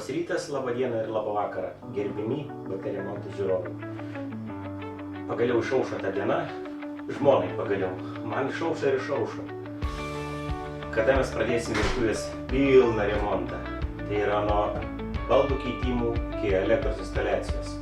rytas, laba diena ir labą vakarą, gerbimi BT Remonto žiūrovai. Pagaliau išaušo ta diena, žmonai pagaliau, man išaušo ir išaušo. Kada mes pradėsim virtuvės pilną remontą, tai yra nuo baldų keitimų iki elektros instaliacijos.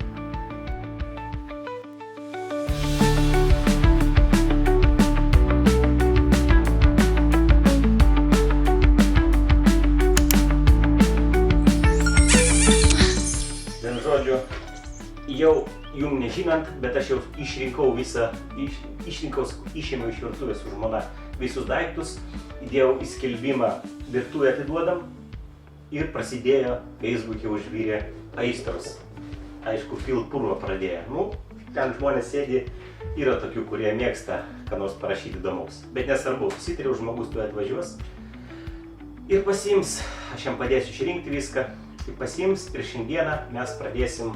Jau jum nežinant, bet aš jau išėmiau iš virtuvės su žmona visus daiktus, įdėjau į skelbimą virtuvę atiduodam ir prasidėjo Facebook'e užvyrė aistros. Aišku, purvą pradėjo. Ten žmonės sėdi, yra tokių, kurie mėgsta ką nors parašyti įdomaus. Bet nesvarbu, susitariau, žmogus tuoj atvažiuos ir pasiims, aš jam padėsiu išrinkti viską, ir pasiims ir šiandieną mes pradėsim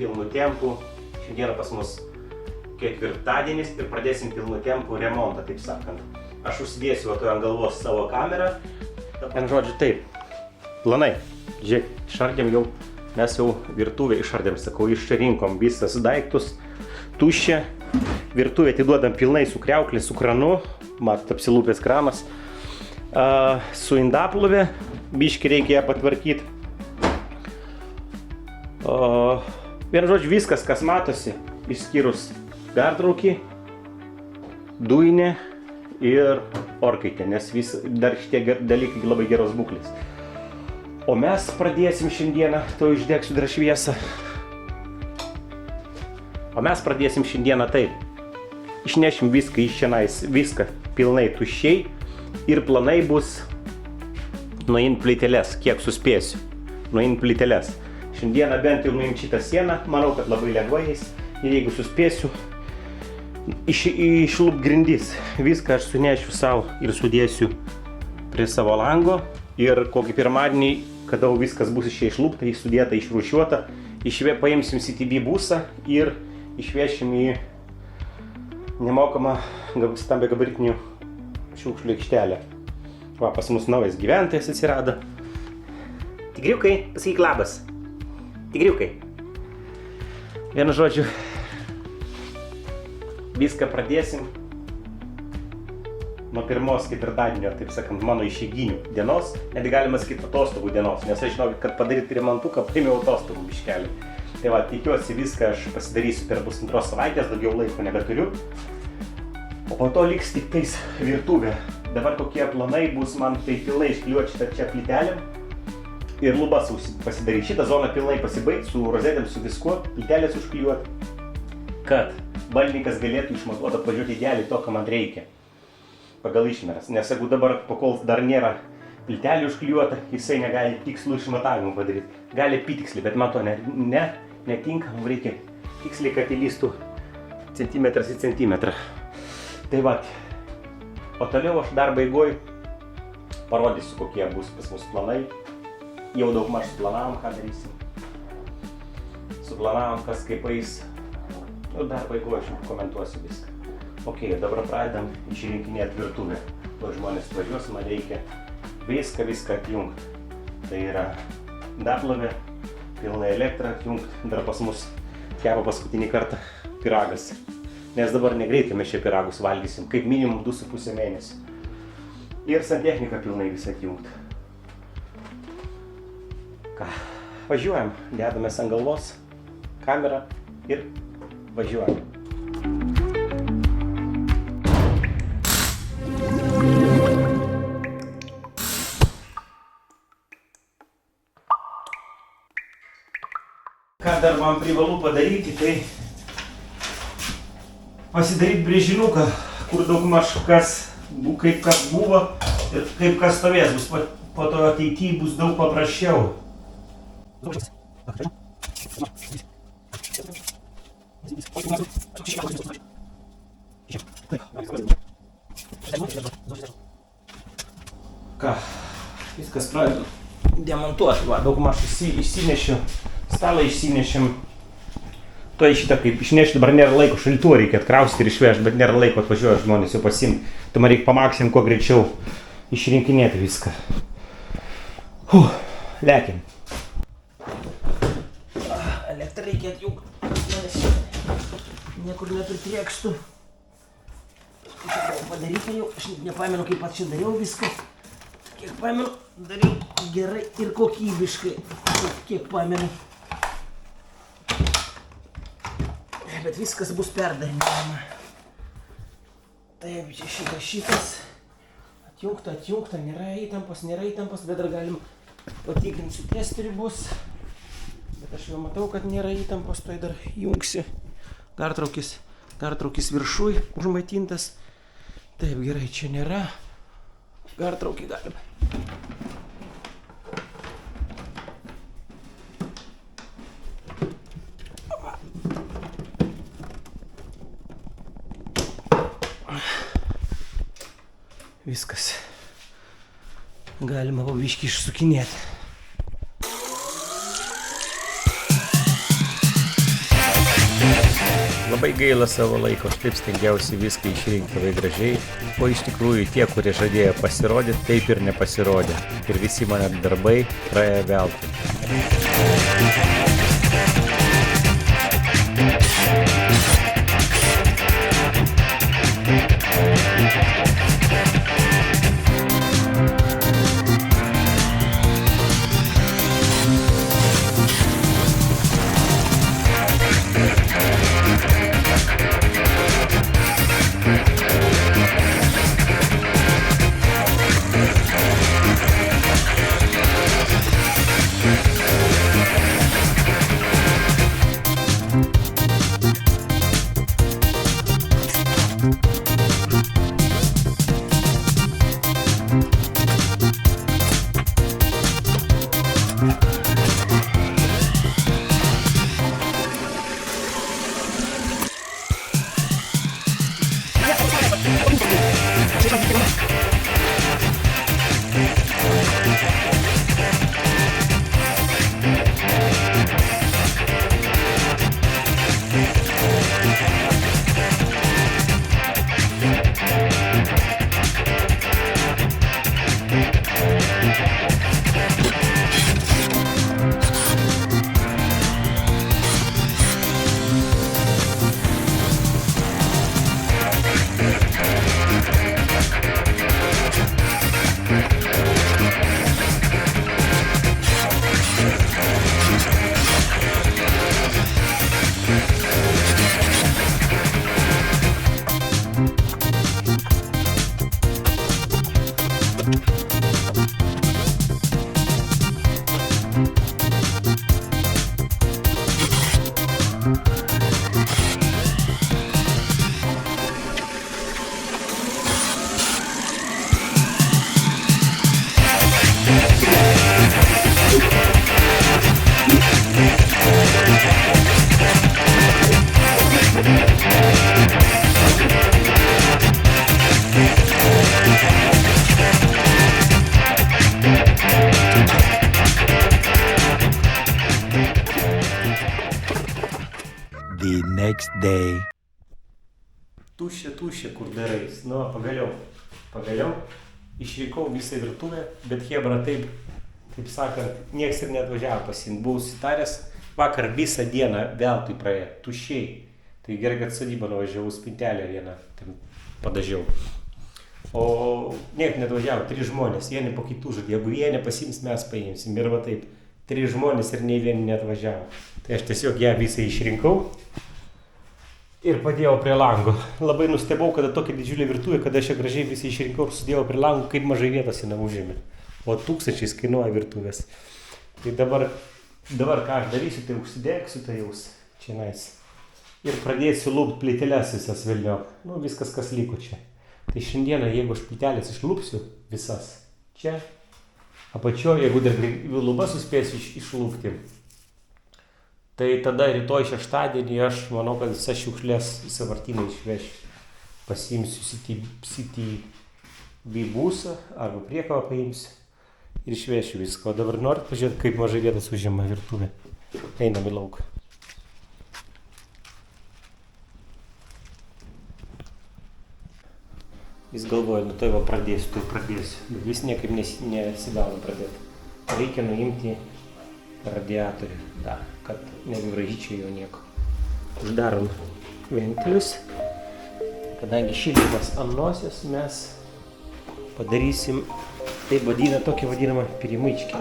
pilnu tempu. Šiandieną pas mus ketvirtadienis ir pradėsim pilnu tempu remontą, taip sakant. Aš užsidėsiu ant galvos savo kamerą. En žodžiu taip, planai. Žiūrėk, išardėm jau, mes jau virtuvę išardėm, sakau, išrinkom visas daiktus, tuščia. Virtuvę atiduodam pilnai su kriauklė, su kranu, matot, apsilūpęs kranas. Su indaplovė, biškį reikia ją patvarkyti. Vienu žodžiu, viskas, kas matosi, išskyrus pertraukį, dujinę ir orkaitę, nes dar šitie dalykai labai geros būklės. O mes pradėsim šiandieną, to išdegsiu dar šviesą. O mes pradėsim šiandieną taip. Išnešim viską iš šiandien, viską pilnai tuščiai ir planai bus nuimti plyteles, kiek suspėsiu, nuimti plyteles. Šiandieną bent jau nuimti šitą sieną, manau, kad labai lengvai eis. Ir jeigu suspėsiu, išlup grindis. Viską aš sunešiu savo ir sudėsiu prie savo lango. Ir kokį pirmadienį, kada viskas bus išlupta, sudėta, išrūšiuota, paimsim CTB busą ir išvešim į nemokamą stambiagabaritinių šiukšlių aikštelę. Va, pas mus naujas gyventojas atsirado. Tigriukai, pasakyk labas. Tigriukai. Vienu žodžiu, viską pradėsim nuo pirmos ketvirtadienio, taip sakant, mano išeiginių dienos, net galima sakyti atostogų dienos, nes aš žinau, kad padaryti remontuką paėmiau atostogų biškelį. Tai va, tikiuosi viską aš pasidarysiu per 2-2 savaitės, daugiau laiko nebeturiu. O po to liks tik tais virtuvė. Dabar kokie planai bus man, tai pilnai iškliuoti šitą čia plytelėm. Ir lubas pasidaryti. Šitą zoną pilnai pasibaigti su rozetėm, su viskuo, plytelės užklijuoti, kad baldininkas galėtų išmatuoti, atvažiuoti idealiai to, ką man reikia. Pagal išmeras. Nes jeigu dabar, kol dar nėra plytelė užklijuota, jisai negali tikslų išmatavimų padaryti. Gali apytiksliai, bet man to netinka, mums reikia tiksliai, kad įlystų centimetras į centimetrą. Tai va. O toliau aš dar baigoj parodysiu, kokie bus pas mus planai. Jau daugmaž suplanavom, ką darysim. Suplanavom, kas kaip eis. Dar baigoj aš komentuosiu viską. Ok, dabar pradedam išrinkinėti virtuvę. O žmonės atvažiuos, man reikia viską atjungti. Tai yra indaplovė, pilna elektra atjungti. Dar pas mus kepa paskutinį kartą pyragas. Nes dabar negreitai mes čia pyragus valgysim, kaip minimum 2,5 mėnesį. Ir santechniką pilnai visą atjungti. Važiuojam, dedamės ant galvos, kamerą ir važiuojam. Ką dar man privalu padaryti, tai pasidaryti brėžinuką, kur daugmaž kaip kas buvo ir kaip kas stovės. Po to ateityje bus daug paprasčiau. Ką, viskas pradedu demontuoti, va, daugmaž išsinešiu, stalą išsinešim. To šitą kaip išnešti, dabar nėra laiko, šaldytuvą reikia atkraustyti ir išvežti, bet nėra laiko, atvažiuoja žmonės jau pasiimti. Tai man reikia pamaksim kuo greičiau išrinkinėti viską. Lekim. niekur nepritrėkstų. Čia gal padaryti jau, aš nepamenu, kaip pats čia dariau viską. Kiek pamenu, dariau gerai ir kokybiškai, kiek pamenu. Bet viskas bus perdarinėjama. Taip, čia šitas. Atjungta, nėra įtampos, bet dar galim patikrinti su testeriu bus. Bet aš jau matau, kad nėra įtampos, tai dar jungsi. Gartraukis viršui užmaitintas. Taip, gerai, čia nėra. Gartraukį galim. Viskas. Galima pabiškį išsukinėti. Labai gaila savo laiko, aš taip stengiausi viską išrinkti labai gražiai, o iš tikrųjų tie, kurie žadėjo pasirodyti, taip ir nepasirodė. Ir visi mano darbai praėjo veltui. The next day. Tuščia, kur darais. Nu, pagaliau išvykau visą virtuvę, bet hebra taip sakant, nieks ir neatvažiavo pasiimt. Buvau susitaręs, vakar visą dieną veltui praėjo, tuščiai. Tai gerai, kad sodybą nuvažiavau, spintelę vieną padažiau. O niek neatvažiavo, 3 žmonės, vieni po kitų žodį. Jeigu jie nepasiims, mes paimsim. Ir va taip, 3 žmonės ir nei vieni neatvažiavo. Tai aš tiesiog ją visą išrinkau ir padėjau prie lango. Labai nustebau, kada tokia didžiulė virtuvė, kada aš ją gražiai visą išrinkau ir sudėjau prie lango, kaip mažai vietos į namų žemė. O 1000 kainuoja virtuvės. Tai dabar ką aš darysiu, tai užsidėksiu tai jaus čia nais. Ir pradėsiu lūpt plyteles visas vėliau. Nu, viskas, kas liko čia. Tai šiandieną, jeigu aš plytelės išlūpsiu visas čia, apačioje, jeigu dar lubas suspėsiu išlūpti, tai tada rytoj šeštadienį aš manau, kad visas šiukšlės į sąvartyną išvešiu. Pasiimsiu CTV busą arba priekavą paimsiu ir išvešiu viską. O dabar norit pažiūrėti, kaip mažai vietos užima virtuvė. Einam į lauką. Jis galvoja, nu tai va pradėsiu. Bet vis niekaip nesigauna pradėti. Reikia nuimti radiatorių dar, kad nebebražyčiau jo nieko. Uždarom ventilius. Kadangi šildymas ant nosies, mes padarysim, taip vadina, tokią vadinamą pirimaičkę.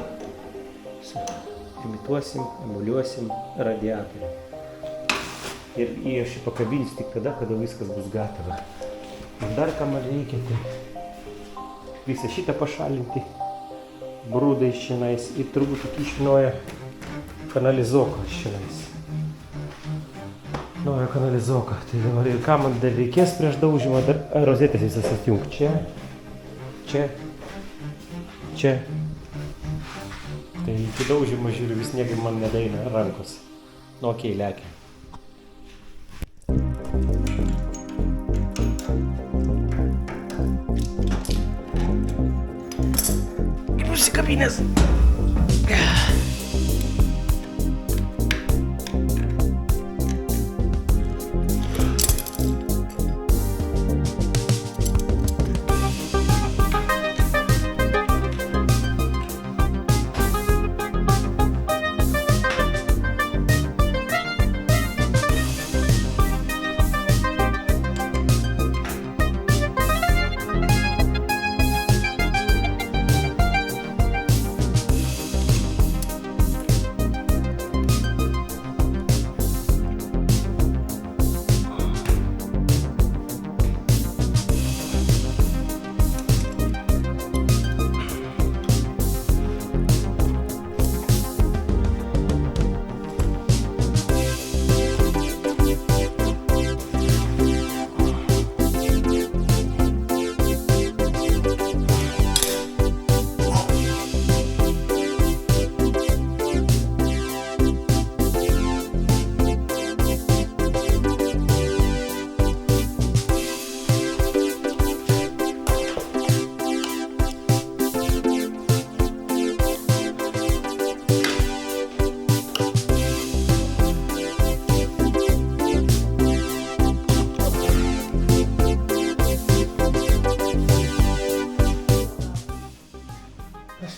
Imituosim, emuliuosim radiatorių. Ir jį aš pakabinsiu tik tada, kada viskas bus gatava. Ir dar ką man reikia, tai visą šitą pašalinti, brūdą iš šiandien ir turbūt iš naujo kanalizoką iš šiandien. Naujo kanalizoką. Tai dabar ir ką man dar reikės prieš daužymą, dar rozetės visas atjungti. Čia. Tai iki daužymo žiūriu, vis niekaip man nedaina rankos. Nu, okei, lekia. Užsikabinęs.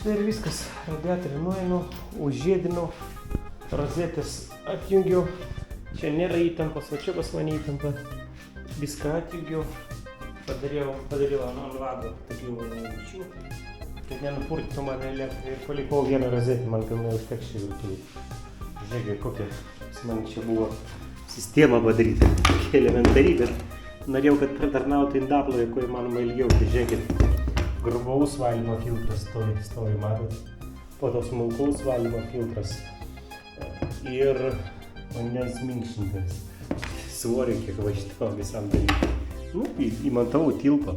Tai ir viskas, radiatorių nueinu, užžiedinu, rozetės atjungiu, čia nėra įtampos, o čia pas mane įtampa, viską atjungiu, padariau ant vado tokių minčių, kad nenupurtytų man elektrą ir palikau vieną rozetę, man pilnai užteks čia virtuvėj. Žiūrėkit, kokia man čia buvo sistema padaryta, tokia elementari, bet norėjau, kad pratarnautų indaplovė, kuo įmanoma ilgiau, tai žiūrėkit. Grubaus valymo filtras stovi, matot, po to smulkaus valymo filtras ir vandens minkštintas. Svorio kiek važinau visam dalykui. Nu, įmontavau tilpą.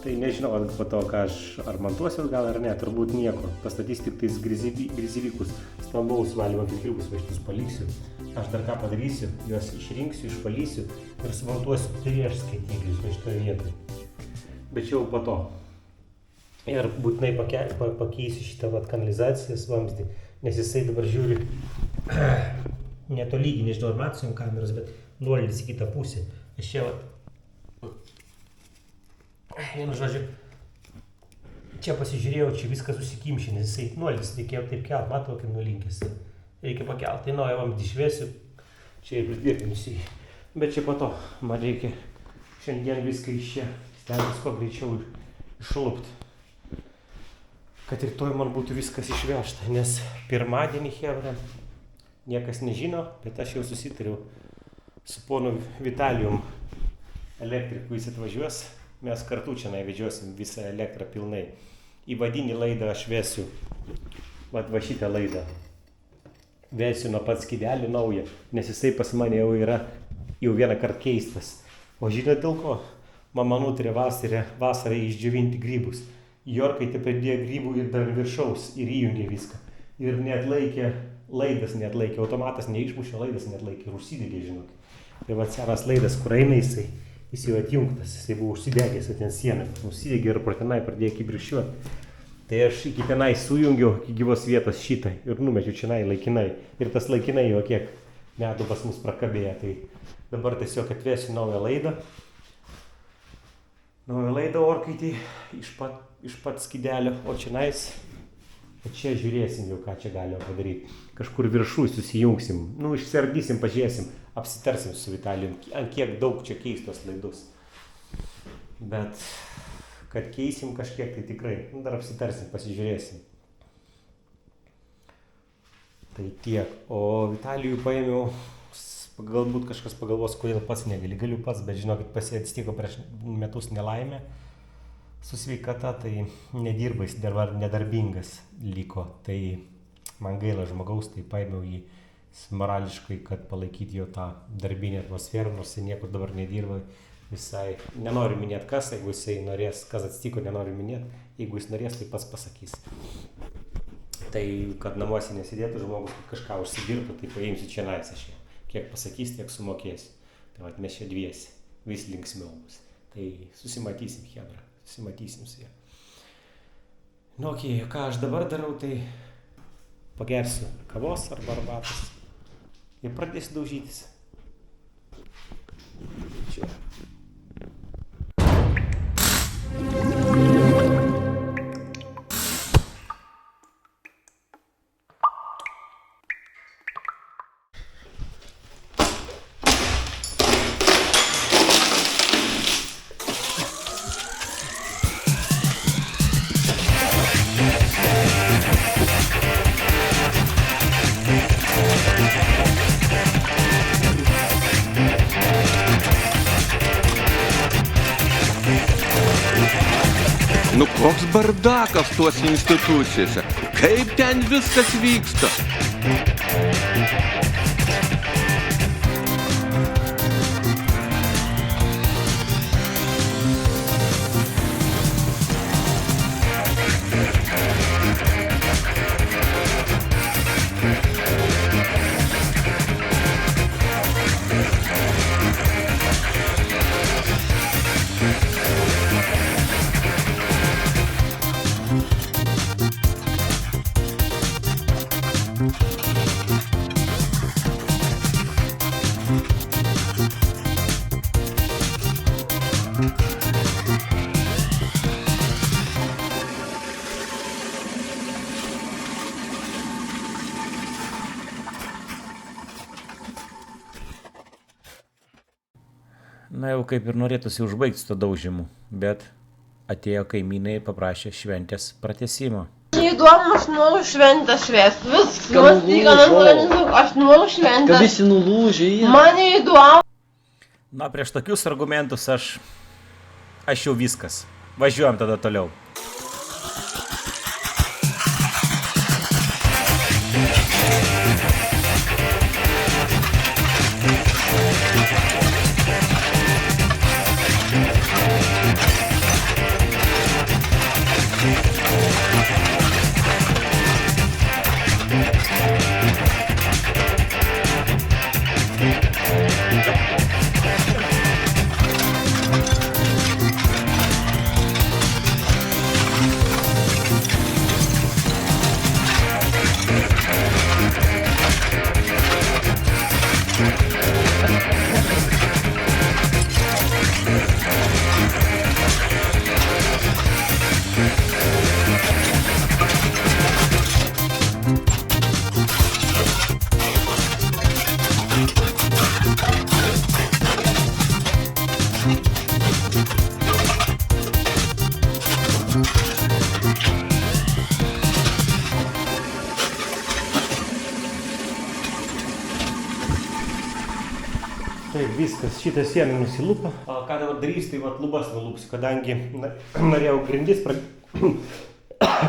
Tai nežinau, po to, ką aš ar montuosiu gal ar ne, turbūt nieko. Pastatys tik tais grizivikus, stambaus valymo filtriukus, va šitus paliksiu. Aš dar ką padarysiu, juos išrinksiu, išvalysiu ir sumontuosiu prieš skaitiklius va šitoje vietoje. Bet čia jau po to. Ir būtinai pakeisiu šitą kanalizacijos vamzdį, nes jisai dabar žiūri netolygiai, nežinau ar matome kameros, bet nuolydis į kitą pusę. Aš čia vienu žodžiu, čia pasižiūrėjau, čia viskas susikimšė, nes jisai nuolydis reikėjo taip kelt, matau, kaip nulinkęs. Reikia pakelt, tai naują vamzdį išvesiu, čia ir pritvirtinsiu jį. Bet čia po to man reikia šiandien viską iš čia stengtis kuo greičiau išlupti. Kad rytoj man būtų viskas išvežta, nes pirmadienį chebra niekas nežino, bet aš jau susitariau su ponu Vitalijum elektriku, jis atvažiuos, mes kartu čia vedžiosim visą elektrą pilnai. Į vadinį laidą aš vesiu, va šitą laidą, vesiu nuo pat skydelį naują, nes jisai pas mane jau yra jau vieną kartą keistas. O žinot dėl ko? Mama nutarė vasarą išdžiovinti grybus. Jorkaitė pridėjo grybų ir dar viršaus ir įjungė viską. Ir neatlaikė, laidas neatlaikė, automatas neišmušė, laidas neatlaikė ir užsidegė, žinok. Tai va senas laidas, kur eina jis jau atjungtas, jisai buvo užsidegęs ant sieną. Užsidegė ir pro tenai pradėjo kibirkščiuoti. Tai aš iki tenai sujungiau, iki gyvos vietos šitą ir numečiau čionai laikinai. Ir tas laikinai jau kiek metų pas mus prakabėjo. Tai dabar tiesiog atvesiu naują laidą. Naują laidą orkaitį iš pat skydelio, o čionais Čia žiūrėsim jau, ką čia galima padaryti. Kažkur viršų susijungsim, išsiardysim, pažiūrėsim, apsitarsim su Vitalijum, ant kiek daug čia keistos laidus. Bet kad keisim kažkiek, tai tikrai, dar apsitarsim, pasižiūrėsim. Tai tiek. O Vitalijų paėmiau, galbūt kažkas pagalvos, kodėl pats negali. Galiu pats, bet žinokit, pasitiko prieš metus nelaimę. Su sveikata, tai nedirba, jis nedarbingas liko, tai man gaila žmogaus, tai paėmiau jį morališkai, kad palaikyti jo tą darbinę atmosferą, nors jis niekur dabar nedirba visai. Nenoriu minėti kas, jeigu jisai norės, kas atsitiko, nenoriu minėti, jeigu jis norės, tai pats pasakys. Tai, kad namuose nesidėtų žmogus, kad kažką užsidirbtų, tai paimsiu čia nais aš jau. Kiek pasakys, tiek sumokėsiu. Tai vat mes čia dviesi, vis linksmiau bus. Tai susimatysim, chebra. Susimatysim su ja. Okei, ką aš dabar darau, tai pagersiu kavos arba arbatos ir pradėsiu daužytis. Čia. Nu koks bardakas tuose institucijose, kaip ten viskas vyksta. Na jau kaip ir norėtųsi užbaigti su to daužimu, bet atėjo kaimynai ir paprašė šventės pratęsimo. Įdomu, aš noriu šventę švęsti, viskas, aš noriu šventę. Kad visi nulūžė. Man įdomu. Na, prieš tokius argumentus aš jau viskas. Važiuojam tada toliau. Taip, viskas, šitą sieną nusilupa. Ką dabar darysiu, tai vat lubas nulupsiu, kadangi norėjau grindis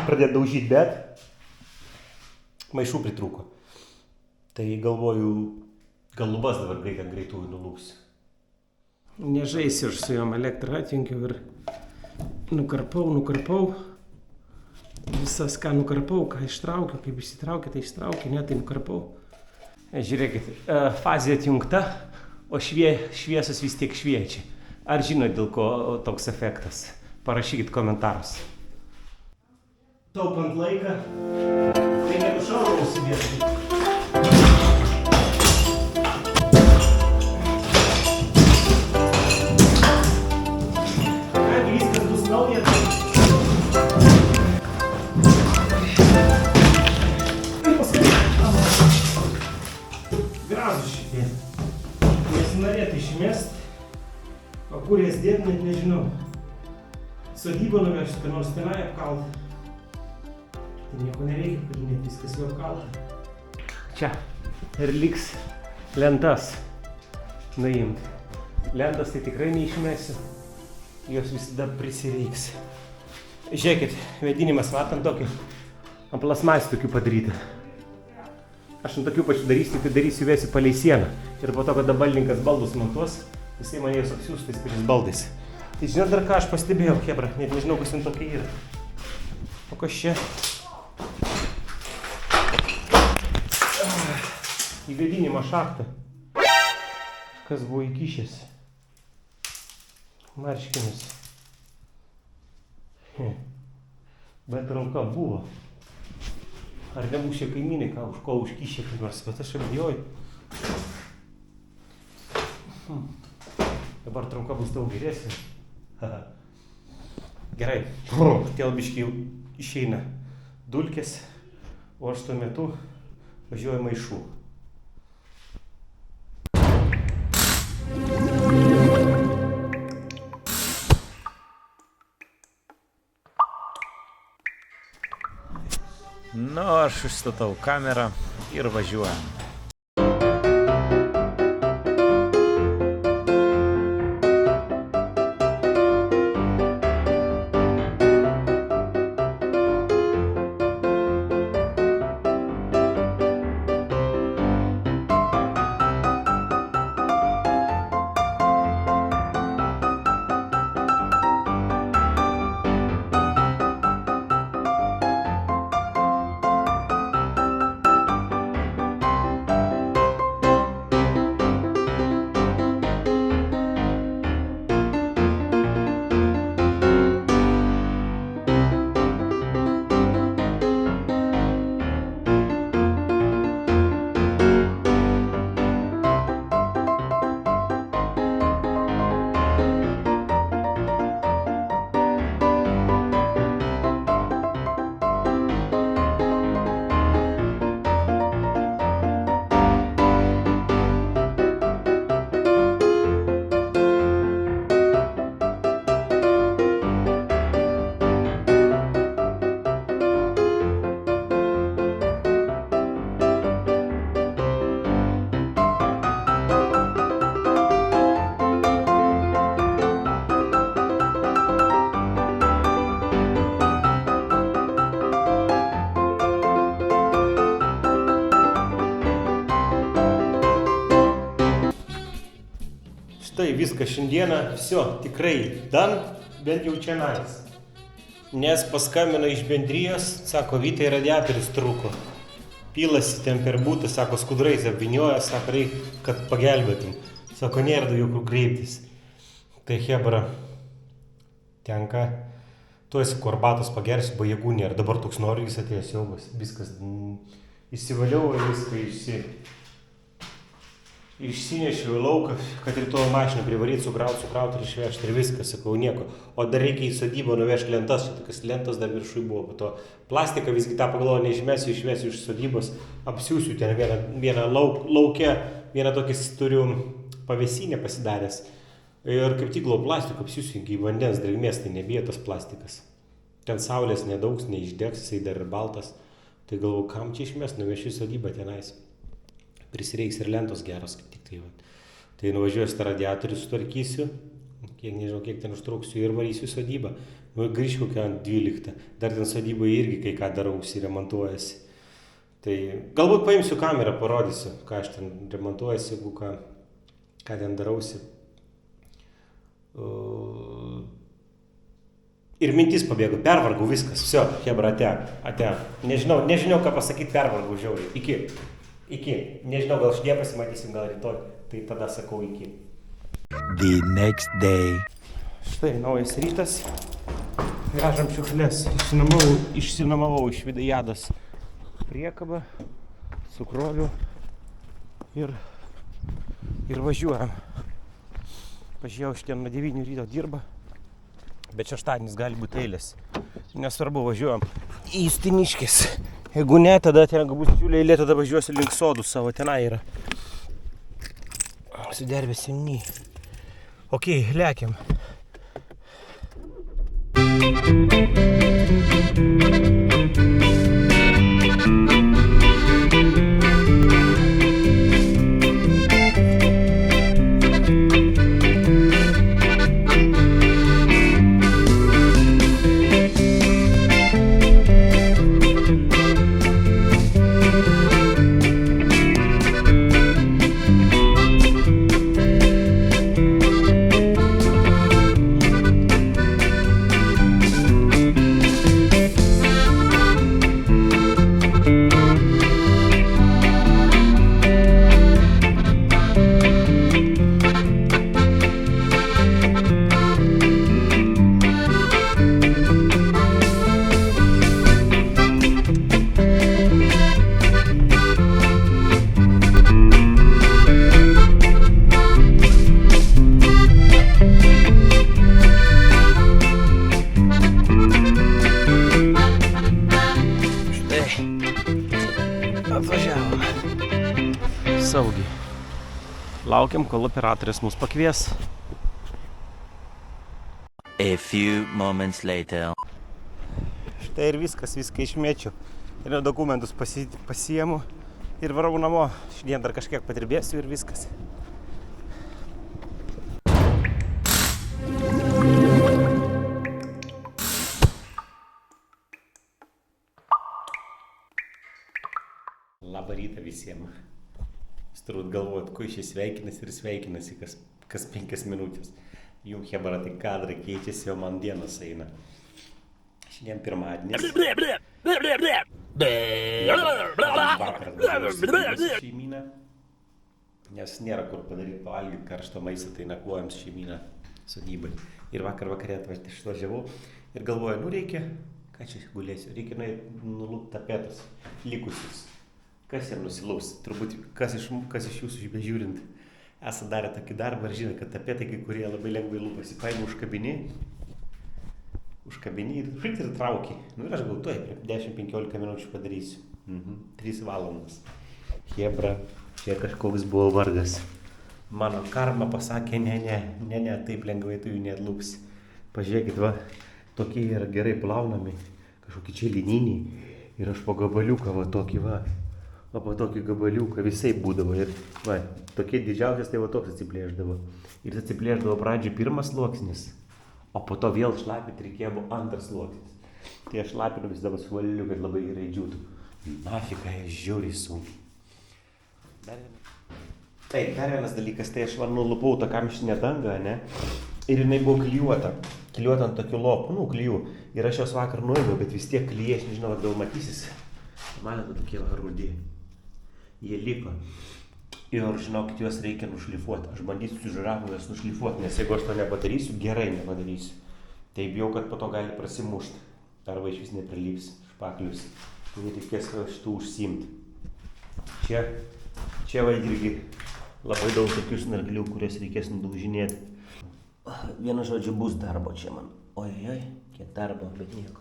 pradėti daužyti, bet maišų pritrūko. Tai galvoju, gal lubas dabar greitųjų nulupsiu. Nežaisiu aš su jom, elektrą atjungiau ir nukarpau. Visas, ką nukarpau, ką ištraukiau, kaip išsitraukiau, tai ištraukiau, ne, tai nukarpau. Žiūrėkit, fazė atjungta. O šviesos vis tiek šviečia. Ar žinot, dėl ko toks efektas? Parašykit komentarus. Taupant laiką, tai nenušaunau užsidėti. Viskas bus nauja. pasidėti, net nežinau. Sodybą nuvežti, kad nors tenai apkalti. Tai nieko nereikia, kad net viskas jau apkalta. Čia ir liks lentas nuimti. Lentas tai tikrai neišmesiu, jos visada prisireiks. Žiūrėkit, vėdinimas matant tokį, ant plasmasį tokių padaryti. Aš ant tokių pačių darysiu, tai darysiu vėsiu palei sieną. Ir po to, kada baldininkas baldus montuos, jisai mane jūs apsiūs tais pačiais baldais. Tai žinot dar ką aš pastebėjau, chebra, net nežinau, kas ant tokia yra. O kas čia? Į vėdinimą šachtą. Kas buvo įkišęs? Marškinis. Bet ranka buvo. Ar nebus šie kaimynai, ką už ko užkišė, kaip nors, bet aš abejoju. Dabar trauka bus daug geresnė. Gerai, tėl biškį išeina dulkės, o aš tuo metu važiuoju maišų. Nu, aš užstatau kamerą ir važiuojam. Štai viskas šiandieną, viso, tikrai, dan, bent jau čia nais. Nes paskambino iš bendrijos, sako, Vytai radiatorius trūko. Pilasi ten per būtą, sako, skudrais apvinioja, sako, reik, kad pagelbėtum. Sako, nėra daugiau kur kreiptis. Tai hebra, tenka, tu esi arbatos pagersi, ba jėgų nėra. Dabar toks norgis atėjęs siaubas, viskas įsivaliau ir viską išsinešiau į lauką, kad rytoj mašiną privaryti, sukraut ir išvežti ir viskas, sakau, nieko. O dar reikia į sodybą nuvežti lentas, tokias lentas dar viršui buvo, po to plastiką visgi tą pagalvoju neišmesiu, išmesiu iš sodybos, apsiūsiu ten vieną lauke, vieną tokį turiu pavėsinę pasidaręs. Ir kaip tik plastiko apsiūsiu iki vandens drėgmės, tai nebijo tas plastikas. Ten saulės nedaugs, neišdegs, jisai dar ir baltas. Tai galvoju, kam čia išmest, nuvešiu į sodybą tenais. Prisireiks ir lentos geros, kaip tik tai. Tai nuvažiuosiu tą radiatorių, sutvarkysiu, nežinau, kiek ten užtruksiu ir varysiu į sodybą. Grįžtu kokią 12. Dar ten sodyboje irgi kai ką darausi, remontuojasi. Tai galbūt paimsiu kamerą, parodysiu, ką aš ten remontuojasi, jeigu ką ten darausi. Ir mintis pabėgo, pervargau viskas, viso, hebra, ate. Nežinau, ką pasakyti, pervargau žiauriai. Iki. Nežinau, gal šiandien pasimatysim, gal rytoj. Tai tada sakau iki. The next day. Štai, naujas rytas. Vežam šiukšles. Išsinuomavau iš Vidajados priekabą. Sukroviu. Ir važiuojam. Pažiūrėjau, šiandien nuo 9 ryto dirba. Bet šeštadienis gali būti eilės. Nesvarbu, važiuojam į Justiniškės. Jeigu ne, tada ten bus didžiulė eilė, tada važiuosiu link sodų savo, tenai yra. Suderbėsim. Ok, lekiam. Saugiai. Laukiam, kol operatorius mus pakvies. A few moments later. Štai ir viską išmėčiau. Ir dokumentus pasiimu ir varau namo. Šiandien dar kažkiek patirbėsiu ir viskas. Labą rytą visiems. Jūs turbūt galvojat, kuo iš sveikinasi kas 5 minutės. Jums hebra tai kadrai keičiasi, o man dienas eina. Šiandien pirmadienis. Vakaras su šeimyna. Nes nėra kur padaryti pavalgyti karšto maistą, tai nakvojam su šeimyna sodybai. Ir vakarė išvažiavau ir galvoju, reikia, ką čia gulėsiu, reikia nulupti tapetus likusius. Kas ir nusilaus? Turbūt kas iš jūsų bežiūrint esate darę tokį darbą ir žinot, kad tapetai kai kurie labai lengvai lūpasi. Paėmė užkabini ir trauki. Ir aš gautuoju, prie 10-15 minučių padarysiu. 3 valandas. Hebra, čia kažkoks buvo vargas. Mano karma pasakė, ne, taip lengvai tu jų neatlūpsi. Pažiūrėkit, va, tokie yra gerai plaunami, kažkokie čia lininiai. Ir aš po gabaliuką, va, tokį, va. O po tokį gabaliuką visai būdavo ir va, tokie didžiausias tai va toks atsiplėždavo. Ir atsiplėždavo pradžioj pirmas sluoksnis, o po to vėl šlapinti reikėjo buvo antras sluoksnis. Tai aš šlapinu vis dabar su valiliu, kad labai gerai džiūtų. Nafika, žiauriai sunkiai. Dar vienas dalykas, tai aš nulupau tą kamštinę dangą, ne? Ir jinai buvo klijuota ant tokių lopų, klijų. Ir aš jos vakar nuėmiau, bet vis tiek klijai, aš nežinau, ar gal matysis. Man tokie rudi. Jie liko. Ir žinokit, juos reikia nušlifuoti. Aš bandysiu su žirafu juos nušlifuoti, nes jeigu aš to nepadarysiu, gerai nepadarysiu. Tai bijau, kad po to gali prasimušti. Arba iš vis neprilyps špaklius. Tai reikės šitų užsiimti. Čia va irgi labai daug tokių snarglių, kurias reikės nudaužinėti. Vienu žodžiu bus darbo čia man. Oi, kiek darbo, bet nieko.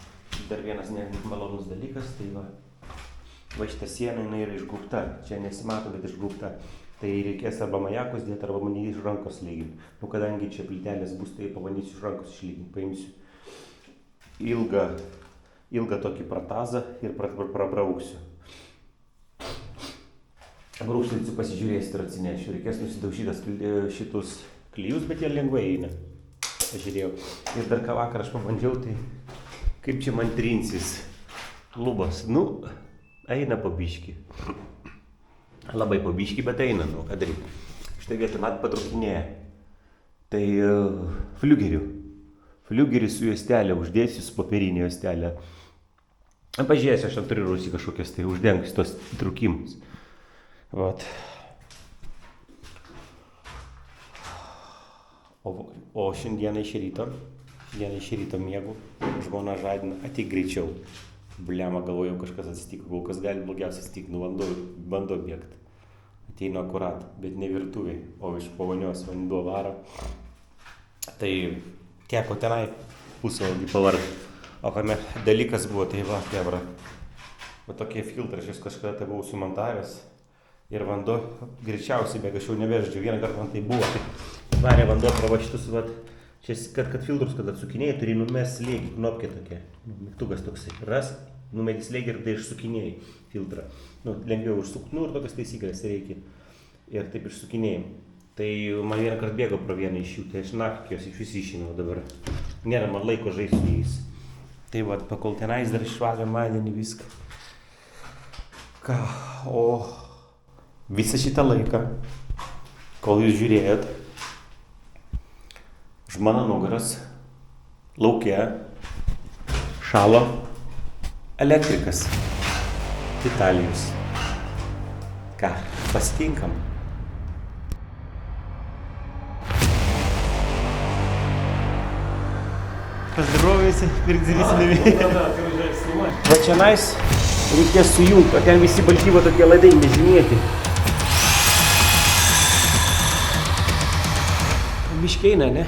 Dar vienas nemalonus dalykas, tai va šitą sieną jinai yra išgaubta, čia nesimato, bet išgaubta. Tai reikės arba majakus dėti, arba man iš rankos lyginti. Kadangi čia plytelės bus, tai pabandysiu iš rankos išlyginti. Paimsiu ilgą tokį pratazą ir prabrauksiu. Brūkštelsiu, pasižiūrėsiu ir atsinešiu. Reikės nusidaužytas šitus klijus, bet jie lengvai eina. Pažiūrėjau. Ir dar ką vakar aš pabandžiau, tai kaip čia man trinsis lubos. Eina po biškį. Labai po biškį, bet eina, ką daryti. Štai vietą mat patraukinėja. Tai fliugerį su juostelė, uždėsiu su popierinė juostelė. Pažiūrėsiu, aš turiu rusį kažkokias, tai uždengsiu tos trukimus. Vat. O šiandieną iš ryto miegu, žmona žadina, ateik greičiau. Bliama, galvojau, kažkas atsitiko, kol kas gali blogiausiai atsitikti, bandau bėgti. Ateinu akurat, bet ne virtuviai, o iš pavonios vanduo varo. Tai teko tenai pusvalandį pavargti. O kame dalykas buvo, tai va, kebra. Va tokie filtrai, aš kažkada tai buvau sumontavęs. Ir vanduo greičiausiai bėga, aš jau nebeždžiau, vieną kartą man tai buvo. Tai varė vanduo pro šitus Čia, kad filtrus, kad atsukinėjai, turi numesti slėgį, knopkė tokia, mygtukas toksai. Ras, numeti slėgį ir tai išsukinėjai filtrą. Lengviau užsukti, ir tokias taisyklės reikia. Ir taip išsukinėjai. Tai man vieną kartą bėgo pro vieną iš jų, tai aš naktį jos iš vis išėmiau dabar. Nėra man laiko žaisti su jais. Tai va, pakol tenais dar išvalėm vandenį viską. Ką, o visą šitą laiką, kol jūs žiūrėjot, už mano nugaras lauke šalo elektrikas Vitalijus. Ką, pasitinkam? Pazdravojasi, pirkdėlėsi Va čia nais reikės sujungti, o ten visi baltyvo tokie laidai nežymėti. Biškeina, ne?